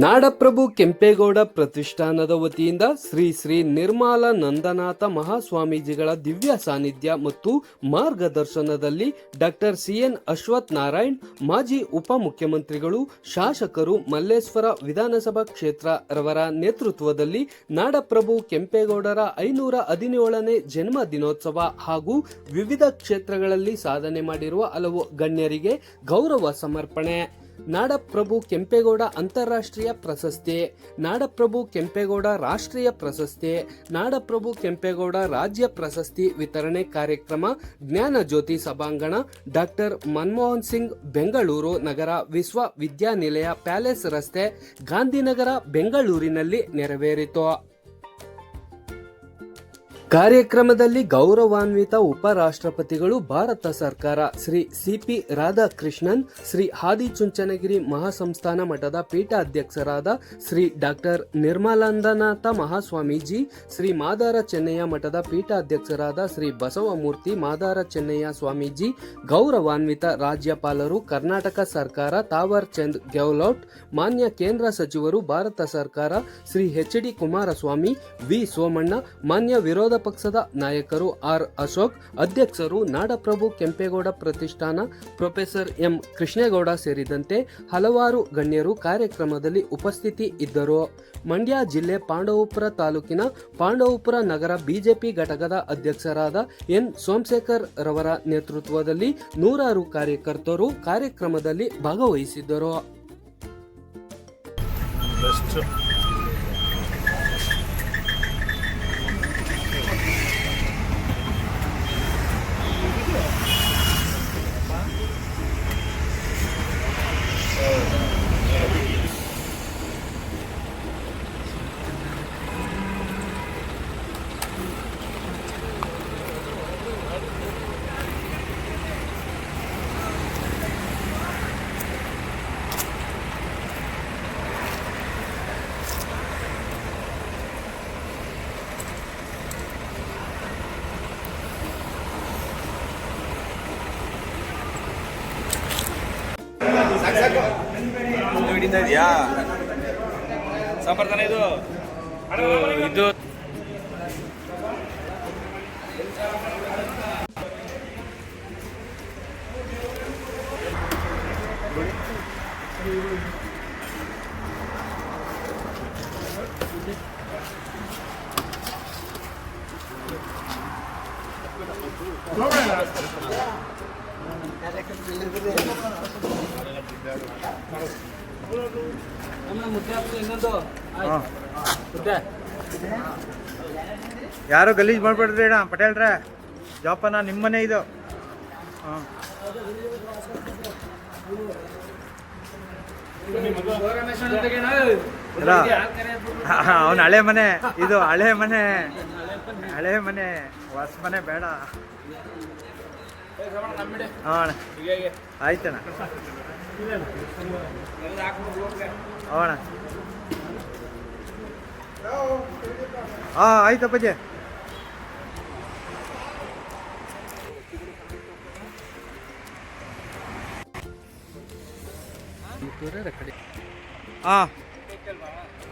ನಾಡಪ್ರಭು ಕೆಂಪೇಗೌಡ ಪ್ರತಿಷ್ಠಾನದ ವತಿಯಿಂದ ಶ್ರೀ ಶ್ರೀ ನಿರ್ಮಲಾನಂದನಾಥ ಮಹಾಸ್ವಾಮೀಜಿಗಳ ದಿವ್ಯ ಸಾನ್ನಿಧ್ಯ ಮತ್ತು ಮಾರ್ಗದರ್ಶನದಲ್ಲಿ ಡಾಕ್ಟರ್ ಸಿಎನ್ ಅಶ್ವಥ್ ನಾರಾಯಣ್, ಮಾಜಿ ಉಪಮುಖ್ಯಮಂತ್ರಿಗಳು, ಶಾಸಕರು, ಮಲ್ಲೇಶ್ವರ ವಿಧಾನಸಭಾ ಕ್ಷೇತ್ರ ರವರ ನೇತೃತ್ವದಲ್ಲಿ ನಾಡಪ್ರಭು ಕೆಂಪೇಗೌಡರ 517ನೇ ಜನ್ಮ ದಿನೋತ್ಸವ ಹಾಗೂ ವಿವಿಧ ಕ್ಷೇತ್ರಗಳಲ್ಲಿ ಸಾಧನೆ ಮಾಡಿರುವ ಹಲವು ಗಣ್ಯರಿಗೆ ಗೌರವ ಸಮರ್ಪಣೆ. ನಾಡಪ್ರಭು ಕೆಂಪೇಗೌಡ ಅಂತಾರಾಷ್ಟ್ರೀಯ ಪ್ರಶಸ್ತಿ, ನಾಡಪ್ರಭು ಕೆಂಪೇಗೌಡ ರಾಷ್ಟ್ರೀಯ ಪ್ರಶಸ್ತಿ, ನಾಡಪ್ರಭು ಕೆಂಪೇಗೌಡ ರಾಜ್ಯ ಪ್ರಶಸ್ತಿ ವಿತರಣೆ ಕಾರ್ಯಕ್ರಮ ಜ್ಞಾನ ಜ್ಯೋತಿ ಸಭಾಂಗಣ, ಡಾಕ್ಟರ್ ಮನಮೋಹನ್ ಸಿಂಗ್, ಬೆಂಗಳೂರು ನಗರ ವಿಶ್ವವಿದ್ಯಾನಿಲಯ ಪ್ಯಾಲೇಸ್ ರಸ್ತೆ, ಗಾಂಧಿನಗರ, ಬೆಂಗಳೂರಿನಲ್ಲಿ ನೆರವೇರಿತು. ಕಾರ್ಯಕ್ರಮದಲ್ಲಿ ಗೌರವಾನ್ವಿತ ಉಪರಾಷ್ಟ್ರಪತಿಗಳು, ಭಾರತ ಸರ್ಕಾರ, ಶ್ರೀ ಸಿಪಿ ರಾಧಾಕೃಷ್ಣನ್, ಶ್ರೀ ಆದಿಚುಂಚನಗಿರಿ ಮಹಾಸಂಸ್ಥಾನ ಮಠದ ಪೀಠಾಧ್ಯಕ್ಷರಾದ ಶ್ರೀ ಡಾಕ್ಟರ್ ನಿರ್ಮಲಾನಂದನಾಥ ಮಹಾಸ್ವಾಮೀಜಿ, ಶ್ರೀ ಮಾದಾರ ಚೆನ್ನಯ್ಯ ಮಠದ ಪೀಠಾಧ್ಯಕ್ಷರಾದ ಶ್ರೀ ಬಸವಮೂರ್ತಿ ಮಾದಾರ ಚೆನ್ನಯ್ಯ ಸ್ವಾಮೀಜಿ, ಗೌರವಾನ್ವಿತ ರಾಜ್ಯಪಾಲರು, ಕರ್ನಾಟಕ ಸರ್ಕಾರ, ತಾವರ್ ಚಂದ್ ಗೆಹ್ಲೋಟ್, ಮಾನ್ಯ ಕೇಂದ್ರ ಸಚಿವರು, ಭಾರತ ಸರ್ಕಾರ, ಶ್ರೀ ಎಚ್.ಡಿ. ಕುಮಾರಸ್ವಾಮಿ, ವಿ. ಸೋಮಣ್ಣ, ಮಾನ್ಯ ವಿರೋಧ ಪಕ್ಷದ ನಾಯಕರು ಆರ್. ಅಶೋಕ್, ಅಧ್ಯಕ್ಷರು, ನಾಡಪ್ರಭು ಕೆಂಪೇಗೌಡ ಪ್ರತಿಷ್ಠಾನ ಪ್ರೊಫೆಸರ್ ಎಂ. ಕೃಷ್ಣೇಗೌಡ ಸೇರಿದಂತೆ ಹಲವಾರು ಗಣ್ಯರು ಕಾರ್ಯಕ್ರಮದಲ್ಲಿ ಉಪಸ್ಥಿತಿ ಇದ್ದರು. ಮಂಡ್ಯ ಜಿಲ್ಲೆ ಪಾಂಡವಪುರ ತಾಲೂಕಿನ ಪಾಂಡವಪುರ ನಗರ ಬಿಜೆಪಿ ಘಟಕದ ಅಧ್ಯಕ್ಷರಾದ ಎನ್. ಸೋಮಶೇಖರ್ ರವರ ನೇತೃತ್ವದಲ್ಲಿ ನೂರಾರು ಕಾರ್ಯಕರ್ತರು ಕಾರ್ಯಕ್ರಮದಲ್ಲಿ ಭಾಗವಹಿಸಿದ್ದರು. ಇದೆಯಾ ಸಂಪರ್ಕನ ಇದು ಇದು ಯಾರು ಗಲೀಜ್ ಮಾಡ್ಬೇಡ್ರಿ ಅಣ್ಣ ಪಟೇಲ್ರ, ಜೋಪಾನ, ನಿಮ್ಮನೆ ಇದು. ಅವನ ಹಳೆ ಮನೆ ಇದು, ಹಳೆ ಮನೆ, ಹಳೆ ಮನೆ, ಹೊಸ ಮನೆ ಬೇಡ. ಹಾಂ ಆಯ್ತಣ್ಣ. ಅಣ್ಣ ಆಯ್ತಪ್ಪಜ್ಜಿ.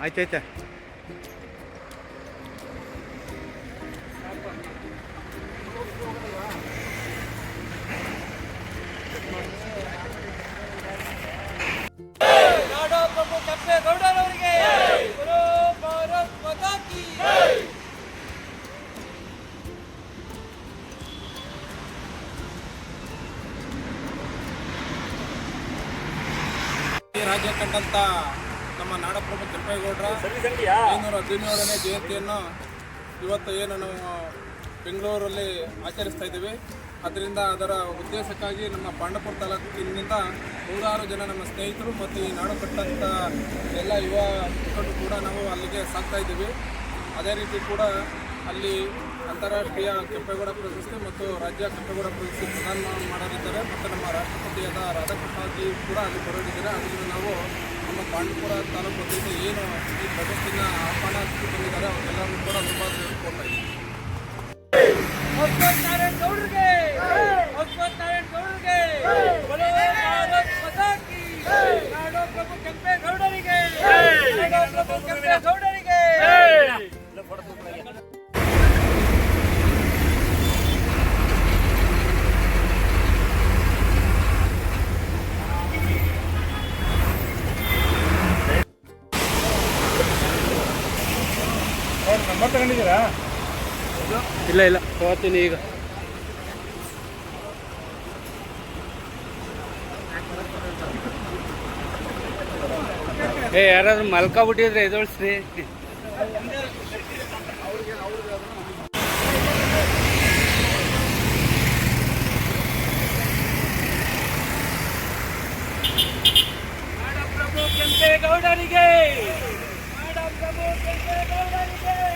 ಆಯ್ತೈತೆ. ನಾಡಪ್ರಭು ಕೆಂಪೇಗೌಡರವರಿಗೆ ಭಾರತ್ ಮಾತಾ ಕೀ. ರಾಜ್ಯ ಕಂಡಂತ ನಮ್ಮ ನಾಡಪ್ರಭು ಕೆಂಪೇಗೌಡರ 517ನೇ ಜಯಂತಿಯನ್ನು ಇವತ್ತು ಏನು ನಾವು ಬೆಂಗಳೂರಲ್ಲಿ ಆಚರಿಸ್ತಾ ಇದ್ದೀವಿ. ಅದರಿಂದ ಅದರ ಉದ್ದೇಶಕ್ಕಾಗಿ ನಮ್ಮ ಪಾಂಡವಪುರ ತಾಲೂಕಿನಿಂದ ನೂರಾರು ಜನ ನಮ್ಮ ಸ್ನೇಹಿತರು ಮತ್ತು ಈ ನಾಡು ಕಟ್ಟಂಥ ಎಲ್ಲ ಯುವ ಮುಖಂಡರು ಕೂಡ ನಾವು ಅಲ್ಲಿಗೆ ಸಾಗ್ತಾ ಇದ್ದೀವಿ. ಅದೇ ರೀತಿ ಕೂಡ ಅಲ್ಲಿ ಅಂತಾರಾಷ್ಟ್ರೀಯ ಕೆಂಪೇಗೌಡ ಪ್ರಶಸ್ತಿ ಮತ್ತು ರಾಜ್ಯ ಕೆಂಪೇಗೌಡ ಪ್ರಶಸ್ತಿ ಪ್ರದಾನ ಮಾಡಲಿದ್ದಾರೆ ಮತ್ತು ನಮ್ಮ ರಾಷ್ಟ್ರಪತಿಯಾದ ರಾಧಾಕೃಷ್ಣಜಿ ಕೂಡ ಅಲ್ಲಿ ಬರೋದಿದ್ದಾರೆ. ಅದರಿಂದ ನಾವು ನಮ್ಮ ಪಾಂಡವಪುರ ತಾಲೂಕು ವತಿಯಿಂದ ಏನು ಈ ಪ್ರಶಸ್ತಿನ ಆಹ್ವಾನ ಬಂದಿದ್ದಾರೆ ಅವರೆಲ್ಲರೂ ಕೂಡ ತುಂಬ ತಿಳ್ಕೊಳ್ತಾ ಇದ್ದೀವಿ. ನಾಡಪ್ರಭು ಕೆಂಪೇಗೌಡರಿಗೆ ತಗೊಂಡಿದ್ದೀರಾ? ಇಲ್ಲ ಇಲ್ಲ ತಗೋತೀನಿ ಈಗ. ಯಾರಾದ್ರೂ ಮಲ್ಕೊಬಿಟ್ಟಿದ್ರೆ ಎದೊಳಿಸ್ರಿ. ನಾಡಪ್ರಭು ಕೆಂಪೇಗೌಡರಿಗೆ, ನಾಡಪ್ರಭು ಕೆಂಪೇಗೌಡರಿಗೆ.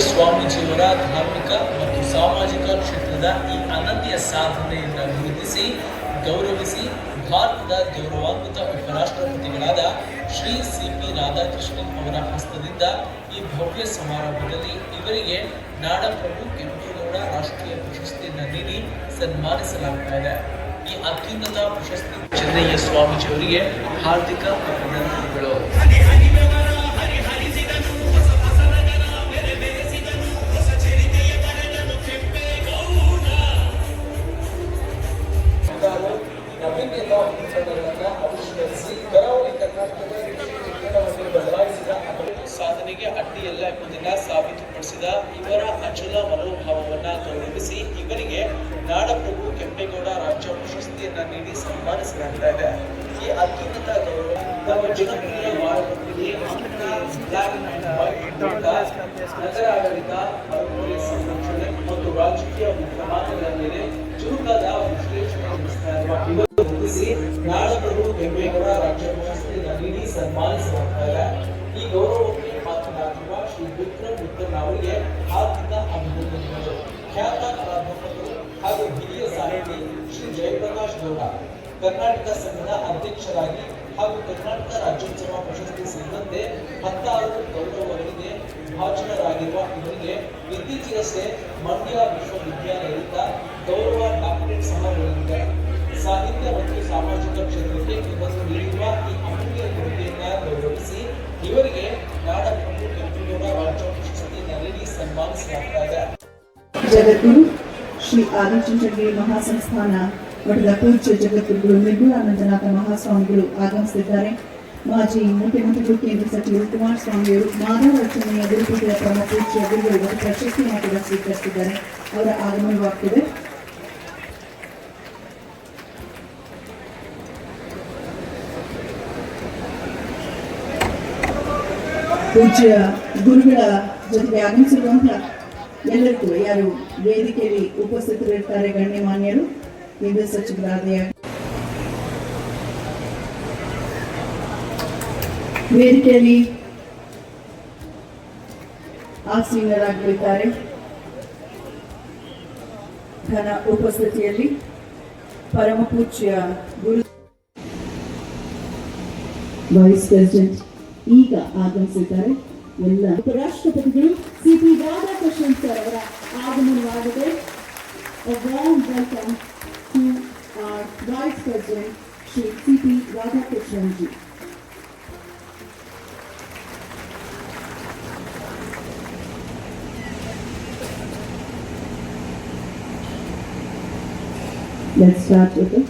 ಸ್ವಾಮೀಜಿಯವರ ಧಾರ್ಮಿಕ ಮತ್ತು ಸಾಮಾಜಿಕ ಕ್ಷೇತ್ರದ ಈ ಅನನ್ಯ ಸಾಧನೆಯನ್ನು ಗುರುತಿಸಿ ಗೌರವಿಸಿ ಭಾರತದ ಗೌರವಾನ್ವಿತ ಉಪರಾಷ್ಟ್ರಪತಿಗಳಾದ ಶ್ರೀ CP ರಾಧಾಕೃಷ್ಣನ್ ಅವರ ಹಸ್ತದಿಂದ ಈ ಭವ್ಯ ಸಮಾರಂಭದಲ್ಲಿ ಇವರಿಗೆ ನಾಡಪ್ರಭು ಕೆಂಪೇಗೌಡ ರಾಷ್ಟ್ರೀಯ ಪ್ರಶಸ್ತಿಯನ್ನು ನೀಡಿ ಸನ್ಮಾನಿಸಲಾಗ್ತಾ ಇದೆ. ಈ ಅತ್ಯುನ್ನತ ಪ್ರಶಸ್ತಿ ಚೆನ್ನಯ್ಯ ಸ್ವಾಮೀಜಿಯವರಿಗೆ ಹಾರ್ದಿಕ ಅಭಿನಂದನೆಗಳು. ಸಾಧನೆಗೆ ಅಡ್ಡಿಯಲ್ಲ ಎಂಬುದನ್ನು ಸಾಬೀತುಪಡಿಸಿದ ಇವರ ಅಚಲ ಮನೋಭಾವವನ್ನು ಗೌರವಿಸಿ ಇವರಿಗೆ ನಾಡಪ್ರಭು ಕೆಂಪೇಗೌಡ ರಾಜ್ಯ ಪ್ರಶಸ್ತಿಯನ್ನ ನೀಡಿ ಸನ್ಮಾನಿಸಲಾಗ್ತಾ ಇದೆ. ಈ ಅತ್ಯುನ್ನತ ಗೌರವ ನಮ್ಮ ಜನಪ್ರಿಯ ವಾರಪತ್ರಿಕೆ ನಗರ ಆಡಳಿತ, ಪರಂಪರೆ ಸಂರಕ್ಷಣೆ ಮತ್ತು ರಾಜಕೀಯ ವಿದ್ಯಮಾನಗಳ ಮೇಲೆ ಚುರುಕಾದ ವಿಶ್ಲೇಷಣೆ ನಡೆಸ್ತಾ ಇರುವ ಇವರು ಗುರುತಿಸಿ ನಾಡಪ್ರಭು ಕೆಂಪೇಗೌಡ ರಾಜ್ಯ ಪ್ರಶಸ್ತಿಯನ್ನ ನೀಡಿ ಸನ್ಮಾನಿಸಲಾಗ್ತಾ ಇದೆ. ಈ ಗೌರವಕ್ಕೆ ಮಾತನಾಡಿರುವ ಶ್ರೀ ವಿಕ್ರಮ್ ಅವರಿಗೆ ಹಾರ್ದಿಕ ಅಭಿನಂದನೆಗಳು. ಖ್ಯಾತ ಪ್ರಾಧ್ಯಾಪಕರು ಹಾಗೂ ಹಿರಿಯ ಸಾಹಿತಿ ಶ್ರೀ ಜಯಪ್ರಕಾಶ್ ಗೌಡ ಕರ್ನಾಟಕ ಸಂಘದ ಅಧ್ಯಕ್ಷರಾಗಿ ಹಾಗೂ ಕರ್ನಾಟಕ ರಾಜ್ಯೋತ್ಸವ ಪ್ರಶಸ್ತಿ ಸೇರಿದಂತೆ 16 ಗೌರವಗಳಿಗೆ ಭಾಜನರಾಗಿರುವ ಇವರಿಗೆ ಇತ್ತೀಚೆಗಷ್ಟೇ ಮಂಡ್ಯ ವಿಶ್ವವಿದ್ಯಾಲಯದಿಂದ ಗೌರವ ಡಾಕ್ಟರೇಟ್ ಸಹ ದೊರೆತಿದೆ. ಸಾಹಿತ್ಯ ಮತ್ತು ಸಾಮಾಜಿಕ ಕ್ಷೇತ್ರಕ್ಕೆ ಇವರು ನೀಡಿರುವ ಈ ಅಮೂಲ್ಯ ಕೊಡುಗೆಯನ್ನು ಗೌರವಿಸಿ ಇವರಿಗೆ ನಾಡಪ್ರಭು ಕೆಂಪೇಗೌಡ ರಾಜ್ಯ ಪ್ರಶಸ್ತಿಯನ್ನು ನೀಡಿ ಸನ್ಮಾನಿಸಲಾಗ್ತಾ ಇದೆ. ಜಗದ್ಗುರು ಶ್ರೀ ಆದಿಚುಂಚನಗಿರಿ ಮಹಾಸಂಸ್ಥಾನ ಮಠದ ಪೂಜ್ಯ ಜಗದ್ಗುರು ನಿರ್ಗುಣಾನಂದನಾಥ ಮಹಾಸ್ವಾಮಿಗಳು ಆಗಮಿಸಿದ್ದಾರೆ. ಮಾಜಿ ಮುಖ್ಯಮಂತ್ರಿಗಳು ಕೇಂದ್ರ ಸಚಿವರು ಕುಮಾರಸ್ವಾಮಿಯವರು ಮಾಧವ ರಚನೆಯ ಗುರುಪೀಠದ ಪರಮ ಪೂಜ್ಯ ಗುರುಗಳು ಪ್ರಶಸ್ತಿಯನ್ನು ಕೂಡ ಸ್ವೀಕರಿಸಿದ್ದಾರೆ. ಅವರ ಆಗಮನವಾಗ್ತಿದೆ. ಪೂಜ್ಯ ಗುರುಗಳ ಜೊತೆಗೆ ಆಗಮಿಸಿರುವಂತಹ ಎಲ್ಲರಿಗೂ ಯಾರು ವೇದಿಕೆಯಲ್ಲಿ ಉಪಸ್ಥಿತರಿರ್ತಾರೆ, ಗಣ್ಯಮಾನ್ಯರು, ಕೇಂದ್ರ ಸಚಿವರಾದ ವೇದಿಕೆಯಲ್ಲಿ ಆಸೀನರಾಗಲಿದ್ದಾರೆ. ಘನ ಉಪಸ್ಥಿತಿಯಲ್ಲಿ ಪರಮ ಪೂಜ್ಯ ಗುರು ವೈಸ್ ಪ್ರೆಸಿಡೆಂಟ್ ಈಗ ಆಗಮಿಸಿದ್ದಾರೆ. ಎಲ್ಲ ಉಪರಾಷ್ಟ್ರಪತಿಗಳು CP ರಾಧಾಕೃಷ್ಣನ್ ಸರ್ ಅವರ Let's start with it.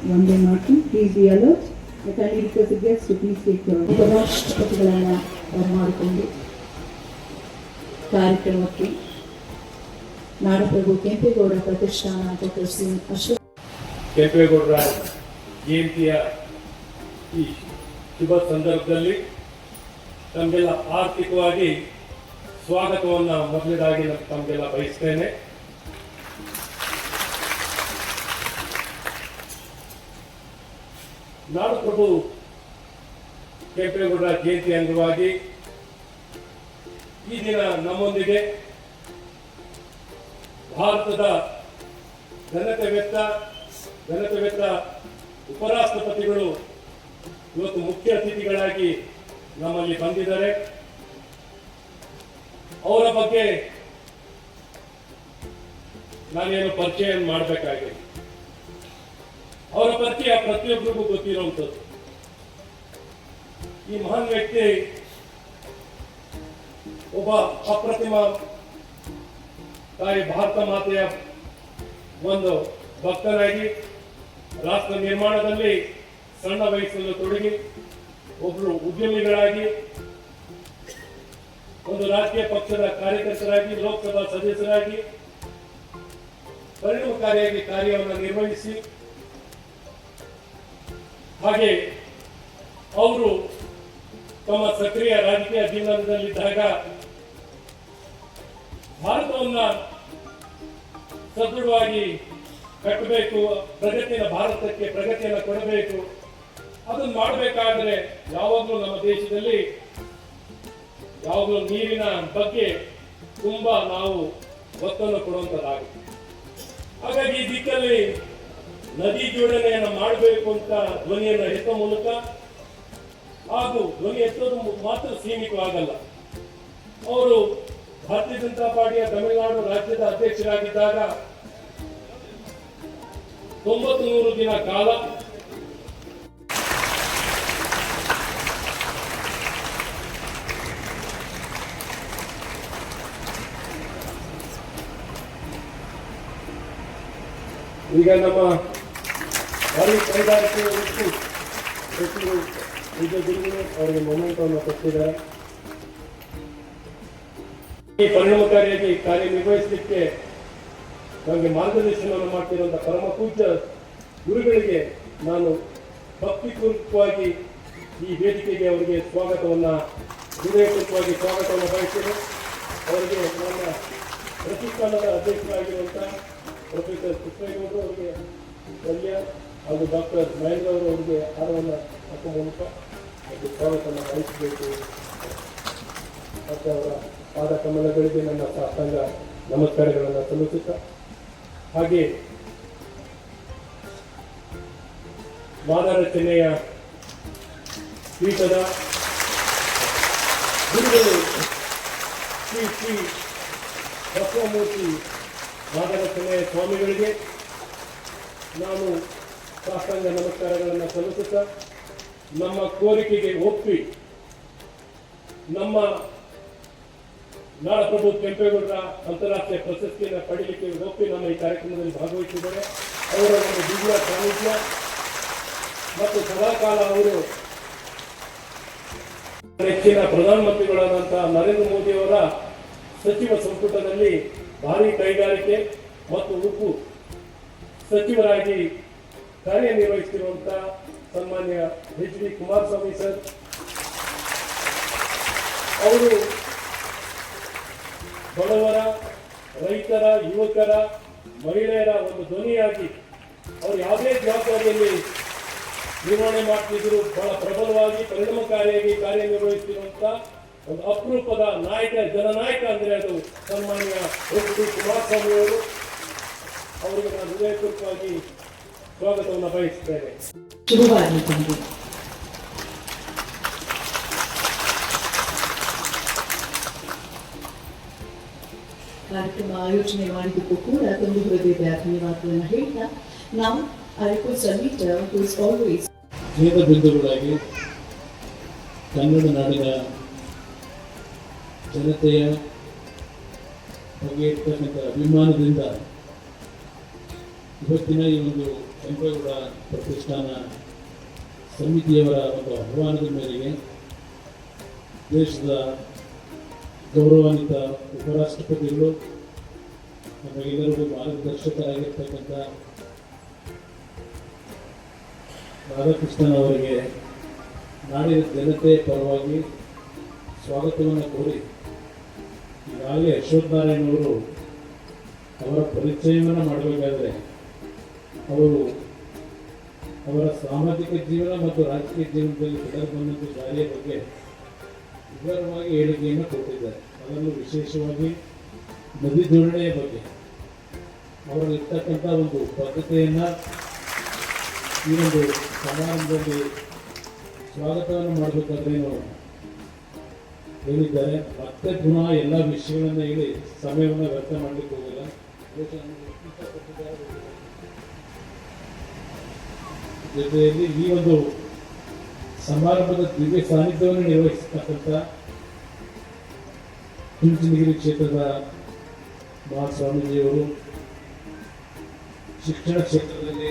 Vande Mataram. Please be alert. I kindly request the guests to please take your ಉಪರಾಷ್ಟ್ರಪತಿಗಳನ್ನ ಬರಮಾಡಿಕೊಂಡು ಕಾರ್ಯಕ್ರಮಕ್ಕೆ ನಾಡಪ್ರಭು ಕೆಂಪೇಗೌಡ ಪ್ರತಿಷ್ಠಾನ ಡಾಕ್ಟರ್ ಸಿ ಅಶೋಕ್ ಕೆಂಪೇಗೌಡರ ಜಯಂತಿಯ ಈ ಶುಭ ಸಂದರ್ಭದಲ್ಲಿ ತಮಗೆಲ್ಲ ಆರ್ಥಿಕವಾಗಿ ಸ್ವಾಗತವನ್ನು ಮೊದಲನೇದಾಗಿ ತಮಗೆಲ್ಲ ಬಯಸ್ತೇನೆ. ನಾಡಪ್ರಭು ಕೆಂಪೇಗೌಡರ ಜಯಂತಿ ಅಂಗವಾಗಿ ಈ ದಿನ ನಮ್ಮೊಂದಿಗೆ ಭಾರತದ ಘನತೆವೆತ್ತ ಉಪರಾಷ್ಟ್ರಪತಿಗಳು ಇವತ್ತು ಮುಖ್ಯ ಅತಿಥಿಗಳಾಗಿ ನಮ್ಮಲ್ಲಿ ಬಂದಿದ್ದಾರೆ. ಅವರ ಬಗ್ಗೆ ನಾನೇನು ಪರಿಚಯ ಮಾಡಬೇಕಾಗಿದೆ. ಅವರ ಪರಿಚಯ ಪ್ರತಿಯೊಬ್ಬರಿಗೂ ಗೊತ್ತಿರುವಂಥದ್ದು. ಈ ಮಹಾನ್ ವ್ಯಕ್ತಿ ಒಬ್ಬ ಅಪ್ರತಿಮ ತಾಯಿ ಭಾರತ ಮಾತೆಯ ಒಂದು ಭಕ್ತನಾಗಿ ರಾಷ್ಟ್ರ ನಿರ್ಮಾಣದಲ್ಲಿ ಸಣ್ಣ ವಯಸ್ಸನ್ನು ತೊಡಗಿ ಒಬ್ಬರು ಉದ್ಯಮಿಗಳಾಗಿ, ಒಂದು ರಾಜಕೀಯ ಪಕ್ಷದ ಕಾರ್ಯಕರ್ತರಾಗಿ, ಲೋಕಸಭಾ ಸದಸ್ಯರಾಗಿ ಪರಿಣಾಮಕಾರಿಯಾಗಿ ಕಾರ್ಯವನ್ನು ನಿರ್ವಹಿಸಿ, ಹಾಗೆ ಅವರು ತಮ್ಮ ಸಕ್ರಿಯ ರಾಜಕೀಯ ಜೀವನದಲ್ಲಿದ್ದಾಗ ಭಾರತವನ್ನ ಸದೃಢವಾಗಿ ಕಟ್ಟಬೇಕು, ಭಾರತಕ್ಕೆ ಪ್ರಗತಿಯನ್ನು ಕೊಡಬೇಕು. ಅದನ್ನು ಮಾಡಬೇಕಾದ್ರೆ ಯಾವಾಗಲೂ ನಮ್ಮ ದೇಶದಲ್ಲಿ ಯಾವಾಗಲೂ ನೀರಿನ ಬಗ್ಗೆ ತುಂಬಾ ನಾವು ಒತ್ತನ್ನು ಕೊಡುವಂತದ್ದಾಗುತ್ತೆ. ಹಾಗಾಗಿ ಈ ದಿಕ್ಕಲ್ಲಿ ನದಿ ಜೋಡಣೆಯನ್ನು ಮಾಡಬೇಕು ಅಂತ ಧ್ವನಿಯನ್ನು ಎತ್ತುವ ಮೂಲಕ, ಹಾಗೂ ಧ್ವನಿ ಎತ್ತೋದು ಮಾತ್ರ ಸೀಮಿತವಾಗಲ್ಲ. ಅವರು ಭಾರತೀಯ ಜನತಾ ಪಾರ್ಟಿಯ ತಮಿಳುನಾಡು ರಾಜ್ಯದ ಅಧ್ಯಕ್ಷರಾಗಿದ್ದಾಗ 90 ದಿನ ಕಾಲ ಈಗ ನಮ್ಮ ಭಾರಿ ಕೈಗಾರಿಕೆ ಸಚಿವರು ಅವರಿಗೆ ಮೊಮೆಂಟವನ್ನು ಕೊಟ್ಟಿದ್ದಾರೆ. ಈ ಪರಿಣಾಮಕಾರಿಯಾಗಿ ಕಾರ್ಯನಿರ್ವಹಿಸಲಿಕ್ಕೆ ನಮಗೆ ಮಾರ್ಗದರ್ಶನವನ್ನು ಮಾಡ್ತಿರುವಂತಹ ಪರಮ ಪೂಜ್ಯ ಗುರುಗಳಿಗೆ ನಾನು ಭಕ್ತಿಪೂರ್ವಕವಾಗಿ ಈ ವೇದಿಕೆಗೆ ಅವರಿಗೆ ಹೃದಯಪೂರ್ವಕವಾಗಿ ಸ್ವಾಗತವನ್ನು ಬಯಸ್ತೇನೆ. ಅವರಿಗೆ ನನ್ನ ಪ್ರತಿಷ್ಠಾನದ ಅಧ್ಯಕ್ಷರಾಗಿರುವಂತಹ ಪ್ರೊಫೆಸರ್ ಕೃಷ್ಣೇಗೌಡರು ಅವರಿಗೆ ಕಲ್ಯ ಹಾಗೂ ಡಾಕ್ಟರ್ ಮಹೇಂದ್ರ ಅವರು ಅವರಿಗೆ ಹಾರವನ್ನು ಹಾಕುವ ಮೂಲಕ ಅವರಿಗೆ ಸ್ವಾಗತವನ್ನು ಬಯಸಬೇಕು. ಮತ್ತು ಅವರ ಪಾದ ಕಮಲಗಳಿಗೆ ನನ್ನ ಸಾಷ್ಟಾಂಗ ನಮಸ್ಕಾರಗಳನ್ನು ಸಲ್ಲಿಸುತ್ತಾ, ಹಾಗೆ ಮಾದರಚನೆಯ ಪೀಠದ ಗುರುಗಳು ಶ್ರೀ ಶ್ರೀ ಬಸವಮೂರ್ತಿ ಮಾದರಚನೆಯ ಸ್ವಾಮಿಗಳಿಗೆ ನಾನು ಸಾಷ್ಟಾಂಗ ನಮಸ್ಕಾರಗಳನ್ನು ಸಲ್ಲಿಸುತ್ತಾ, ನಮ್ಮ ಕೋರಿಕೆಗೆ ಒಪ್ಪಿ ನಮ್ಮ ನಾಡಪ್ರಭು ಕೆಂಪೇಗೌಡರ ಅಂತಾರಾಷ್ಟ್ರೀಯ ಪ್ರಶಸ್ತಿಯನ್ನು ಪಡೆಯಲಿಕ್ಕೆ ಒಪ್ಪಿ ನಮ್ಮ ಈ ಕಾರ್ಯಕ್ರಮದಲ್ಲಿ ಭಾಗವಹಿಸಿದ್ದಾರೆ. ಅವರ ಒಂದು ದಿವ್ಯ ಸಾನ್ನಿಧ್ಯ ಮತ್ತು ಸದಾಕಾಲ ಅವರು ಹೆಚ್ಚಿನ ಪ್ರಧಾನಮಂತ್ರಿಗಳಾದಂತಹ ನರೇಂದ್ರ ಮೋದಿ ಅವರ ಸಚಿವ ಸಂಪುಟದಲ್ಲಿ ಭಾರೀ ಕೈಗಾರಿಕೆ ಮತ್ತು ಉಕ್ಕು ಸಚಿವರಾಗಿ ಕಾರ್ಯನಿರ್ವಹಿಸುತ್ತಿರುವಂತಹ ಸನ್ಮಾನ್ಯ ಎಚ್ ಡಿ ಕುಮಾರಸ್ವಾಮಿ ಸರ್ ಅವರು ಬಡವರ, ರೈತರ, ಯುವಕರ, ಮಹಿಳೆಯರ ಒಂದು ಧ್ವನಿಯಾಗಿ ಅವರು ಯಾವುದೇ ಜವಾಬ್ದಾರಿಯಲ್ಲಿ ನಿರ್ವಹಣೆ ಮಾಡ್ತಿದ್ರು. ಬಹಳ ಪ್ರಬಲವಾಗಿ ಪರಿಣಾಮಕಾರಿಯಾಗಿ ಕಾರ್ಯನಿರ್ವಹಿಸುತ್ತಿರುವಂತಹ ಒಂದು ಅಪರೂಪದ ನಾಯಕ, ಜನನಾಯಕ ಅಂದ್ರೆ ಅದು ಸನ್ಮಾನ್ಯ ಎಚ್ ಡಿ ಕುಮಾರಸ್ವಾಮಿ ಅವರು. ಅವರಿಗೆ ನಾನು ಹೃದಯಪೂರ್ವಕವಾಗಿ ಸ್ವಾಗತವನ್ನು ಬಯಸುತ್ತೇನೆ. ಕಾರ್ಯಕ್ರಮ ಆಯೋಜನೆ ಮಾಡಿದ್ದಕ್ಕೂ ಕೂಡ ತುಂಬ ಹೃದಯದ ಧನ್ಯವಾದಗಳನ್ನು ಹೇಳ್ತಾ ನಾವು ಸ್ನೇಹಿತ ಬಿಂದುಗಳಾಗಿ ಕನ್ನಡ ನಾಡಿನ ಜನತೆಯ ಬಗ್ಗೆ ಇರ್ತಕ್ಕಂಥ ಅಭಿಮಾನದಿಂದ ಇವತ್ತಿನ ಈ ಒಂದು ಕೆಂಪೇಗೌಡ ಪ್ರತಿಷ್ಠಾನ ಸಮಿತಿಯವರ ಒಂದು ಆಹ್ವಾನದ ಮೇರೆಗೆ ದೇಶದ ಗೌರವಾನ್ವಿತ ಉಪರಾಷ್ಟ್ರಪತಿಗಳು ನಮಗೆಲ್ಲರಿಗೂ ಮಾರ್ಗದರ್ಶಕರಾಗಿರ್ತಕ್ಕಂಥ ರಾಧಾಕೃಷ್ಣನ್ ಅವರಿಗೆ ನಾಡಿನ ಜನತೆ ಪರವಾಗಿ ಸ್ವಾಗತವನ್ನು ಕೋರಿ ಈಗಾಗಲೇ ಅಶ್ವತ್ಥನಾರಾಯಣ ಅವರು ಅವರ ಪರಿಚಯವನ್ನು ಮಾಡಬೇಕಾದ್ರೆ ಅವರು ಅವರ ಸಾಮಾಜಿಕ ಜೀವನ ಮತ್ತು ರಾಜಕೀಯ ಜೀವನದಲ್ಲಿ ಬೆಳೆದು ಬಂದಂಥ ದಾರಿಯ ಬಗ್ಗೆ ವಿವರವಾಗಿ ಹೇಳಿಕೆಯನ್ನು ಕೊಟ್ಟಿದ್ದಾರೆ. ಅದರಲ್ಲೂ ವಿಶೇಷವಾಗಿ ನದಿ ಜೋಡಣೆಯ ಬಗ್ಗೆ ಅವರಲ್ಲಿರ್ತಕ್ಕಂಥ ಒಂದು ಬದ್ಧತೆಯನ್ನು ಈ ಒಂದು ಸಮಾರಂಭದಲ್ಲಿ ಸ್ವಾಗತವನ್ನು ಮಾಡಬೇಕಾದ್ರೇನು ಹೇಳಿದ್ದಾರೆ. ಮತ್ತೆ ಪುನಃ ಎಲ್ಲ ವಿಷಯಗಳನ್ನು ಹೇಳಿ ಸಮಯವನ್ನು ವ್ಯರ್ಥ ಮಾಡಲಿಕ್ಕೆ ಹೋಗಿಲ್ಲ. ಜೊತೆಯಲ್ಲಿ ಈ ಒಂದು ಸಮಾರಂಭದ ದಿವ್ಯ ಸಾನ್ನಿಧ್ಯವನ್ನು ನಿರ್ವಹಿಸತಕ್ಕಂಥ ಚುಂಚನಗಿರಿ ಕ್ಷೇತ್ರದ ಮಹಾಸ್ವಾಮೀಜಿಯವರು ಶಿಕ್ಷಣ ಕ್ಷೇತ್ರದಲ್ಲಿ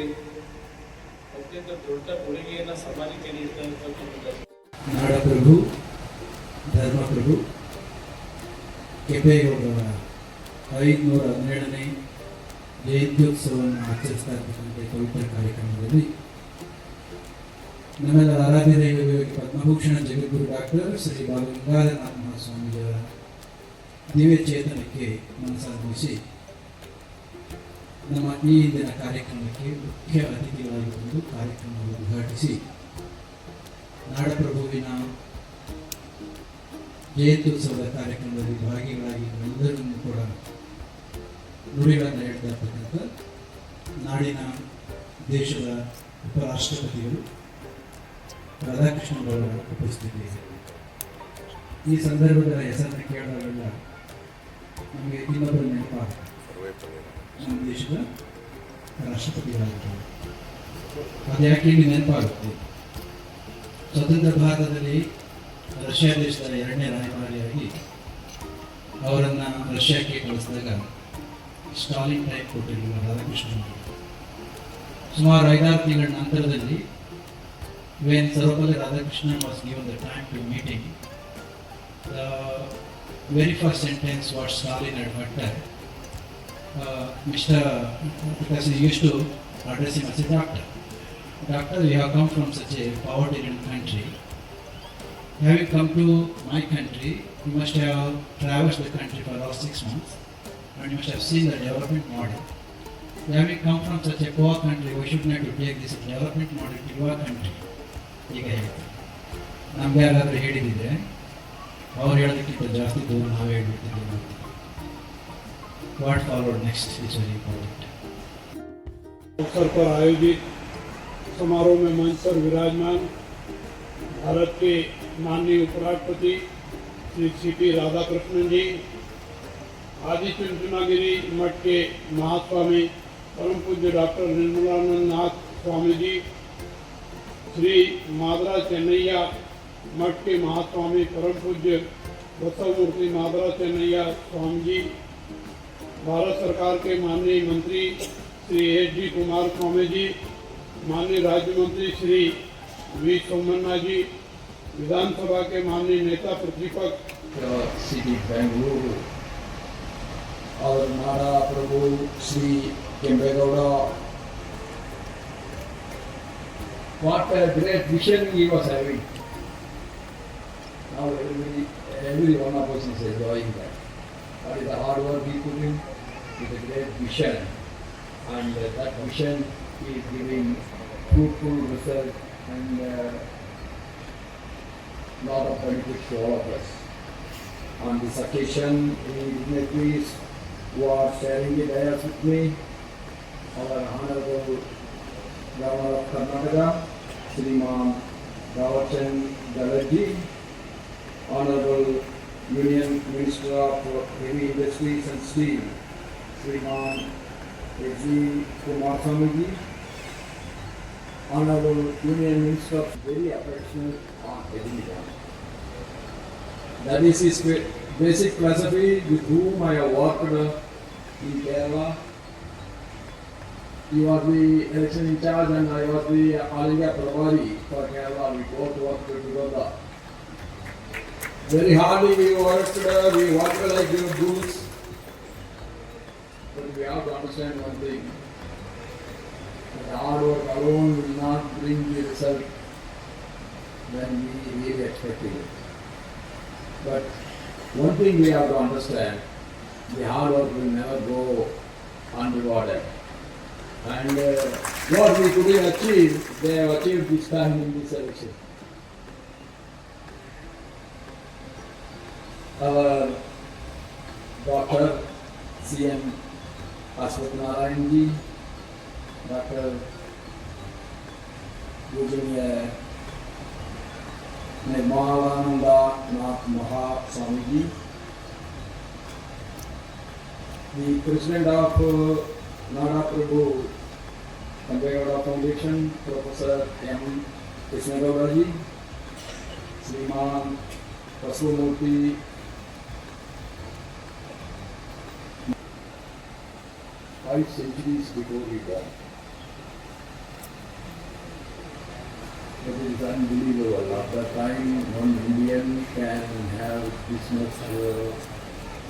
ಅತ್ಯಂತ ದೊಡ್ಡ ಕೊಡುಗೆಯನ್ನು ಸಮಾಜಕ್ಕೆ ನೀಡಿದಂತಹ ನಾಡಪ್ರಭು ಧರ್ಮಪ್ರಭು ಕೆಂಪೇಗೌಡರ 512ನೇ ಜಯಂತ್ಯೋತ್ಸವವನ್ನು ಆಚರಿಸ್ತಾ ಇರ್ತಕ್ಕಂಥ ಪವಿತ್ರ ಕಾರ್ಯಕ್ರಮದಲ್ಲಿ ನಮ್ಮೆಲ್ಲರ ಆರಾಧ್ಯ ದೈವ ಪದ್ಮಭೂಷಣ ಜಗದ್ಗುರು ಡಾಕ್ಟರ್ ಶ್ರೀ ಬಾಲಗಂಗಾಧರನಾಥ ಮಹಾಸ್ವಾಮೀಜಿಯವರ ದಿವ್ಯ ಚೇತನಕ್ಕೆ ಮನಸ್ಸರ್ಪಿಸಿ ನಮ್ಮ ಈ ಹಿಂದಿನ ಕಾರ್ಯಕ್ರಮಕ್ಕೆ ಮುಖ್ಯ ಅತಿಥಿಗಳಾಗಿ ಬಂದು ಕಾರ್ಯಕ್ರಮವನ್ನು ಉದ್ಘಾಟಿಸಿ ನಾಡಪ್ರಭುವಿನ ಜಯಂತ್ಯೋತ್ಸವದ ಕಾರ್ಯಕ್ರಮದಲ್ಲಿ ಭಾಗಿಗಳಾಗಿ ಎಲ್ಲರನ್ನೂ ಕೂಡ ನುಡಿಗಳನ್ನು ಹೇಳ್ತಾ ಇರ್ತಕ್ಕಂಥ ನಾಡಿನ ದೇಶದ ಉಪರಾಷ್ಟ್ರಪತಿಗಳು ರಾಧಾಕೃಷ್ಣನವರ ಉಪಸ್ಥಿತಿ ಇದೆ. ಈ ಸಂದರ್ಭದ ಹೆಸರನ್ನು ಕೇಳಿದಾಗೆಲ್ಲ ನಮಗೆ ಇನ್ನೊಬ್ಬರ ನೆನಪಾಗ್ತದೆ. ನಮ್ಮ ದೇಶದ ರಾಷ್ಟ್ರಪತಿಗಳಾಗಿದ್ದಾರೆ. ಅದ್ಯಾಕೆ ಇಲ್ಲಿ ನೆನಪಾಗುತ್ತೆ? ಸ್ವತಂತ್ರ ಭಾರತದಲ್ಲಿ ರಷ್ಯಾ ದೇಶದ 2ನೇ ರಾಯಭಾರಿಯಾಗಿ ಅವರನ್ನು ರಷ್ಯಾಕ್ಕೆ ಕಳಿಸಿದಾಗ ಸ್ಟಾಲಿನ್ ಟೈಪ್ ಕೊಟ್ಟಿರಲಿಲ್ಲ ರಾಧಾಕೃಷ್ಣನ್. ಸುಮಾರು 5-6 ತಿಂಗಳ ನಂತರದಲ್ಲಿ when Sarvapalli Radhakrishnan was given the time to meeting, the very first sentence what Stalin had uttered, because he used to address him as a doctor. Doctor, you have come from such a poverty-ridden country. Having come to my country, you must have traversed the country for last 6 months, and you must have seen the development model. Having come from such a poor country, why should not you take this development model to your country? ಈಗ ಹೇಳ್ತಾರೆ. ನಮ್ಗೆ ಯಾರಾದರೂ ಹೇಳಿದಿದ್ರೆ ಅವ್ರು ಹೇಳೋದಕ್ಕಿಂತ ಜಾಸ್ತಿ ದೂರ ನಾವೇ ಹೇಳ್ಬಿಟ್ಟಿದ್ದೀವಿ. What forward next is very important. अवसर पर आयोजित समारोह में मंच पर विराजमान भारत के माननीय उपराष्ट्रपति श्री सीपी राधाकृष्णन जी, आदि चुनचुनागिरी मठ के महास्वामी परम पूज्य डॉक्टर निर्मलानंद नाथ स्वामी जी, श्री मादरा चेन्नैया मठ के महास्वामी परम पूज्य बसवमूर्ति मादरा चेन्नैया स्वामी जी, भारत सरकार के माननीय मंत्री श्री एच.डी. कुमार स्वामी जी, माननीय राज्य मंत्री श्री वी सोमन्ना जी, विधानसभा के माननीय नेता प्रतिपक्ष सिटी बेंगलुरु और नाडा प्रभु Shri Kempegowda, what a great vision he was having. Now every one of us is enjoying that. What is the hard work he put in with a great vision, and that vision is giving fruitful result and lot of benefits to all of us. On this occasion, the dignitaries who are sharing the dais with me, our Honorable Governor of Karnataka, Shriman Rawachandra Galarji, Honorable Union Minister of Heavy Industries and Steel, Shriman H.D. Kumar Swamiji, Honorable Union Minister of very affectionate on education. That is his basic philosophy with whom I have worked in Kerala. he was the election in charge and I was the All India Prabhari for Kerala. We both worked together. Very hardly we worked like bulls. But we have to understand one thing. The hard work alone will not bring the result when we really expected it. But one thing we have to understand, the hard work will never go unrewarded. And what we couldn't achieve, they have achieved this time in this election. Our Dr. C.M. Ashwat Narayan ji, Dr. Pujaniya Nirmalananda Nath Mahaswami ji, the President of Nada Prabhu Kempegowda Foundation, Professor M. Krishnagowda ji, Sriman Pasumurthy, 5 centuries before he died. It is unbelievable. At that time, one Indian can have this much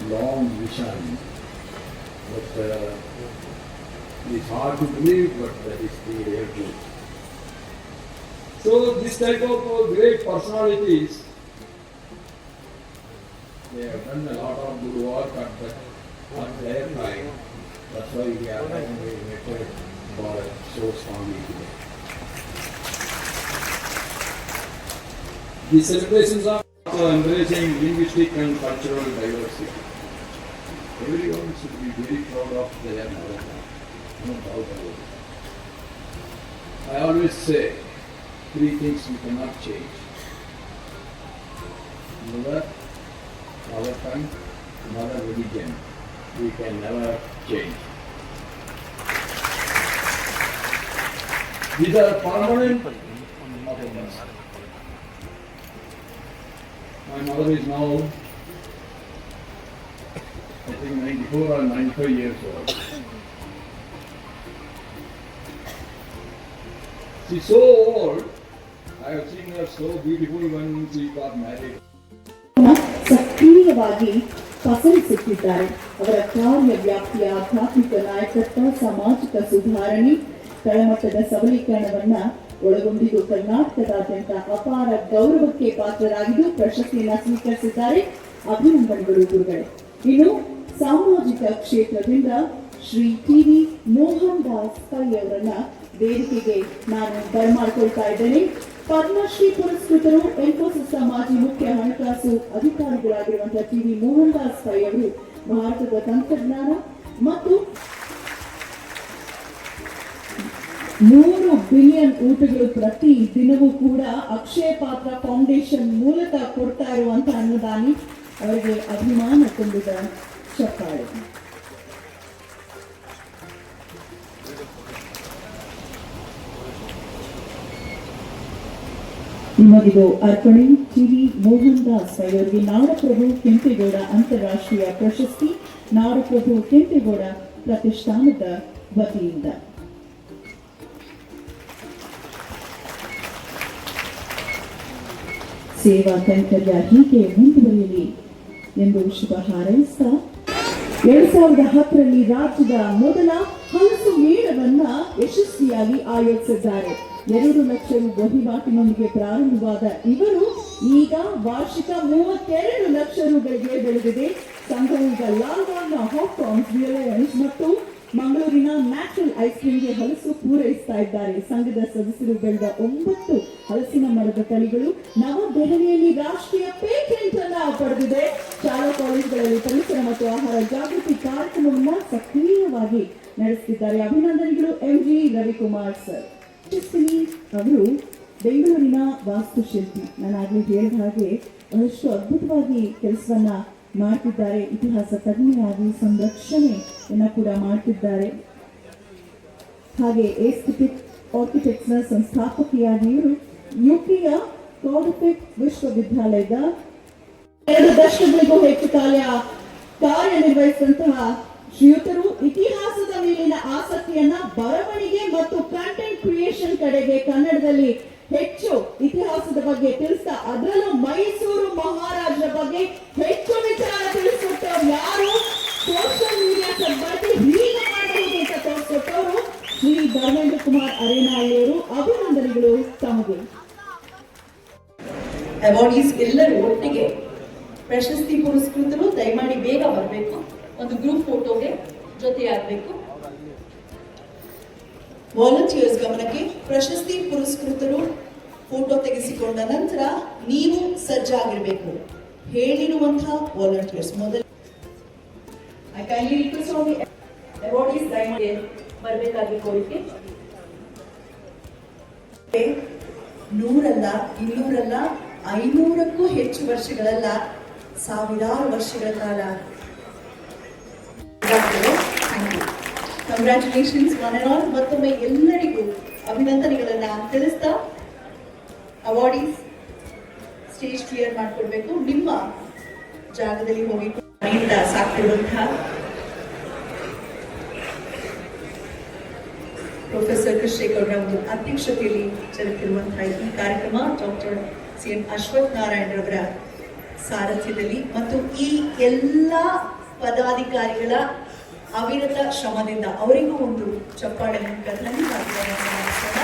long vision. But it's hard to believe, but that is the real truth. So this type of great personalities, they have done a lot of good work at their time. That's why we are united for so strongly today. The celebrations are also embracing linguistic and cultural diversity. Everyone should be very proud of their mother tongue. No doubt about it. I always say 3 things we cannot change: mother, mother tongue, mother religion. We can never change. These are permanent. My mother is now, I think, 94 or 95 years old. She's so old. I have seen her so beautiful when she got married. ಸಕ್ರಿಯವಾಗಿ ಪಸರಿಸುತ್ತಿದ್ದಾರೆ. ಅವರ ಕಾರ್ಯ ವ್ಯಾಪ್ತಿಯ ಆಧ್ಯಾತ್ಮಿಕ ನಾಯಕತ್ವ, ಸಾಮಾಜಿಕ ಸುಧಾರಣೆ, ತಳಮಟ್ಟದ ಸಬಲೀಕರಣವನ್ನ ಒಳಗೊಂಡಿದ್ದು ಕರ್ನಾಟಕದಾದ್ಯಂತ ಅಪಾರ ಗೌರವಕ್ಕೆ ಪಾತ್ರರಾಗಿದ್ದು ಪ್ರಶಸ್ತಿಯನ್ನ ಸ್ವೀಕರಿಸಿದ್ದಾರೆ. ಅಭಿನಂದನೆಗಳು ಗುರುಗಳೇ. ಇನ್ನು ಸಾಮಾಜಿಕ ಕ್ಷೇತ್ರದಿಂದ ಶ್ರೀ ಟಿ.ವಿ. ಮೋಹನ್ ದಾಸ್ ಪೈ ಅವರನ್ನ ವೇದಿಕೆಗೆ ನಾನು ಬರಮಾಡ್ಕೊಳ್ತಾ ಇದ್ದೇನೆ. ಪದ್ಮಶ್ರೀ ಪುರಸ್ಕೃತರು, ಇನ್ಫೋಸಿಸ್ ಮಾಜಿ ಮುಖ್ಯ ಹಣಕಾಸು ಅಧಿಕಾರಿಗಳಾಗಿರುವಂತಹ ಟಿ.ವಿ. ಮೋಹನ್ ದಾಸ್ ಪೈ ಅವರು ಭಾರತದ ತಂತ್ರಜ್ಞಾನ ಮತ್ತು 3 ಬಿಲಿಯನ್ ಊಟಗಳು ಪ್ರತಿ ದಿನವೂ ಕೂಡ ಅಕ್ಷಯ ಪಾತ್ರ ಫೌಂಡೇಶನ್ ಮೂಲಕ ಕೊಡ್ತಾ ಇರುವಂತಹ ಅನುದಾನಿ ಅವರಿಗೆ ಅಭಿಮಾನ ತುಂಬಿದ ಚಪ್ಪಾಳೆ. ನಿಮಗಿದು ಅರ್ಪಣೆ. ಟಿ.ವಿ. ಮೋಹನ್ ದಾಸ್ ಪೈ ಅವರಿಗೆ ನಾಡಪ್ರಭು ಕೆಂಪೇಗೌಡ ಅಂತಾರಾಷ್ಟ್ರೀಯ ಪ್ರಶಸ್ತಿ, ನಾಡಪ್ರಭು ಕೆಂಪೇಗೌಡ ಪ್ರತಿಷ್ಠಾನದ ವತಿಯಿಂದ. ಸೇವಾ ಕೈಂಕರ್ಯ ಹೀಗೆ ಮುಂದುವರಿಯಲಿ ಎಂದು ಶುಭ ಹಾರೈಸ್ತಾ 2010ರಲ್ಲಿ ರಾಜ್ಯದ ಮೊದಲ ಹಲಸು ಮೇಳವನ್ನ ಯಶಸ್ವಿಯಾಗಿ ಆಯೋಜಿಸಿದ್ದಾರೆ. 2 ಲಕ್ಷ ರು ವಹಿವಾಟಿನೊಂದಿಗೆ ಪ್ರಾರಂಭವಾದ ಇವರು ಈಗ ವಾರ್ಷಿಕ 32 ಲಕ್ಷ ರುಗಳಿಗೆ ಬೆಳೆದಿದೆ. ಸಂಘವು ಈಗ ಲಾಲ್ಬಾಗ್ನ ಹಾಪ್ಕಾರ್ನ್ಸ್ ರಿಲಯನ್ಸ್ ಮತ್ತು ಮಂಗಳೂರಿನ ನ್ಯಾಚುರಲ್ ಐಸ್ ಕ್ರೀಮ್ಗೆ ಹಲಸು ಪೂರೈಸ್ತಾ ಇದ್ದಾರೆ. ಸಂಘದ ಸದಸ್ಯರು ಬೆಳೆದ 9 ಹಲಸಿನ ಮರದ ತಳಿಗಳು ನವದೆಹಲಿಯಲ್ಲಿ ರಾಷ್ಟ್ರೀಯ ಪೇಟೆಂಟ್ ಅನ್ನ ಪಡೆದಿದೆ. ಶಾಲಾ ಕಾಲೇಜುಗಳಲ್ಲಿ ಪರಿಸರ ಮತ್ತು ಆಹಾರ ಜಾಗೃತಿ ಕಾರ್ಯಕ್ರಮವನ್ನ ಸಕ್ರಿಯವಾಗಿ ನಡೆಸುತ್ತಿದ್ದಾರೆ. ಅಭಿನಂದನೆಗಳು ಎಂ.ಜಿ. ರವಿಕುಮಾರ್ ಸರ್. ಅವರು ಬೆಂಗಳೂರಿನ ವಾಸ್ತುಶಿಲ್ಪಿ. ನಾನಾಗಲೇ ಹೇಳಿದ ಹಾಗೆ ಬಹಳಷ್ಟು ಅದ್ಭುತವಾಗಿ ಕೆಲಸವನ್ನ ಮಾಡ್ತಿದ್ದಾರೆ. ಇತಿಹಾಸ ತಜ್ಞೆಯಾಗಿ ಸಂರಕ್ಷಣೆಯನ್ನ ಕೂಡ ಮಾಡ್ತಿದ್ದಾರೆ. ಹಾಗೆ ಏಸ್ಥೆಟಿಕ್ ಆರ್ಕಿಟೆಕ್ಟ್ಸ್ನ ಸಂಸ್ಥಾಪಕಿಯಾಗಿ ಇವರು ಯುಕೆಯ ಕಾರ್ಡಿಫ್ ವಿಶ್ವವಿದ್ಯಾಲಯದ 2 ದಶಕಗಳಿಗೂ ಹೆಚ್ಚು ಕಾಲ ಕಾರ್ಯನಿರ್ವಹಿಸಿದಂತಹ ಶ್ರೀಯುತರು ಇತಿಹಾಸದ ಮೇಲಿನ ಆಸಕ್ತಿಯನ್ನ ಬರವಣಿಗೆ ಮತ್ತು ಕಂಟೆಂಟ್ ಕ್ರಿಯೇಷನ್ ಕಡೆಗೆ ಕನ್ನಡದಲ್ಲಿ ಹೆಚ್ಚು ಇತಿಹಾಸದ ಬಗ್ಗೆ ತಿಳಿಸ್ತಾ, ಅದರಲ್ಲೂ ಮೈಸೂರು ಮಹಾರಾಜರ ಬಗ್ಗೆ ಹೆಚ್ಚು ವಿಚಾರ ತಿಳಿಸ್ಕೊಟ್ಟವ್ರು ಯಾರು, ಸೋಷಿಯಲ್ ಮೀಡಿಯಾ ಬಳಕೆ ಹೀಗೆ ಮಾಡಬಹುದು ಅಂತ ತೋರಿಸ್ಕೊಟ್ಟವರು ಶ್ರೀ ಧರ್ಮೇಂದ್ರ ಕುಮಾರ್ ಅರೇನಹಳ್ಳಿಯವರು. ಅಭಿನಂದನೆಗಳು ತಮಗೆ. ಅವಾರ್ಡೀಸ್ ಎಲ್ಲರೂ ಒಟ್ಟಿಗೆ ಪ್ರಶಸ್ತಿ ಪುರಸ್ಕೃತರು ದಯಮಾಡಿ ಬೇಗ ಬರಬೇಕು. ಒಂದು ಗ್ರೂಪ್ ಫೋಟೋಗೆ ಜೊತೆಯಾಗಬೇಕು. ವಾಲಂಟಿಯರ್ಸ್ ಗಮನಕ್ಕೆ, ಪ್ರಶಸ್ತಿ ಪುರಸ್ಕೃತರು ಫೋಟೋ ತೆಗೆಸಿಕೊಂಡ ನಂತರ ನೀವು ಸಜ್ಜಾಗಿರಬೇಕು. ಹೇಳಿರುವಂತಹ ವಾಲಂಟಿಯರ್ಸ್ ಮೊದಲು I kindly request on the awardees ದಯಮಾಡಿ ಬರಬೇಕಾಗಿ ಕೋರಿಕೆ. 100 ಅಲ್ಲ, 200 ಅಲ್ಲ, 500ಕ್ಕೂ ಹೆಚ್ಚು ವರ್ಷಗಳಲ್ಲ, ಸಾವಿರಾರು ವರ್ಷಗಳ ಕಾಲ. Congratulations one and all. ಮತ್ತೊಮ್ಮೆ ಎಲ್ಲರಿಗೂ ಅಭಿನಂದನೆಗಳನ್ನ ತಿಳಿಸ್ತಾ ಅವಾರ್ಡೀಸ್ ಸ್ಟೇಜ್ ಕ್ಲಿಯರ್ ಮಾಡಿಕೊಡ್ಬೇಕು. ನಿಮ್ಮ ಜಾಗದಲ್ಲಿ ಹೋಗಿ ಸಾಕ್ತಿರುವಂತಹ ಪ್ರೊಫೆಸರ್ ಕೃಷ್ಣೇಗೌಡರ ಒಂದು ಅಧ್ಯಕ್ಷತೆಯಲ್ಲಿ ಜರುಗುತ್ತಿರುವಂತಹ ಈ ಕಾರ್ಯಕ್ರಮ ಡಾಕ್ಟರ್ CM ಅಶ್ವಥ್ ನಾರಾಯಣ್ ರವರ ಸಾರಥ್ಯದಲ್ಲಿ ಮತ್ತು ಈ ಎಲ್ಲ ಪದಾಧಿಕಾರಿಗಳ ಅವಿರತ ಶ್ರಮದಿಂದ ಅವರಿಗೂ ಒಂದು ಚಪ್ಪಾಳೆ ಮೂಲಕ ಧನ್ಯವಾದಗಳನ್ನು ಸಮರ್ಪಿಸೋಣ.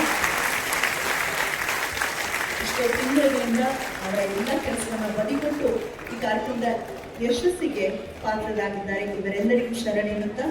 ಇಷ್ಟೋ ತಿಂಗಳಿಂದ ಅವರ ಎಲ್ಲ ಕೆಲಸವನ್ನು ಬದಿಗೊಟ್ಟು ಈ ಕಾರ್ಯಕ್ರಮದ ಯಶಸ್ಸಿಗೆ ಪಾತ್ರರಾಗಿದ್ದಾರೆ. ಇವರೆಲ್ಲರಿಗೂ ಶರಣೆ ಎನ್ನುತ್ತಾ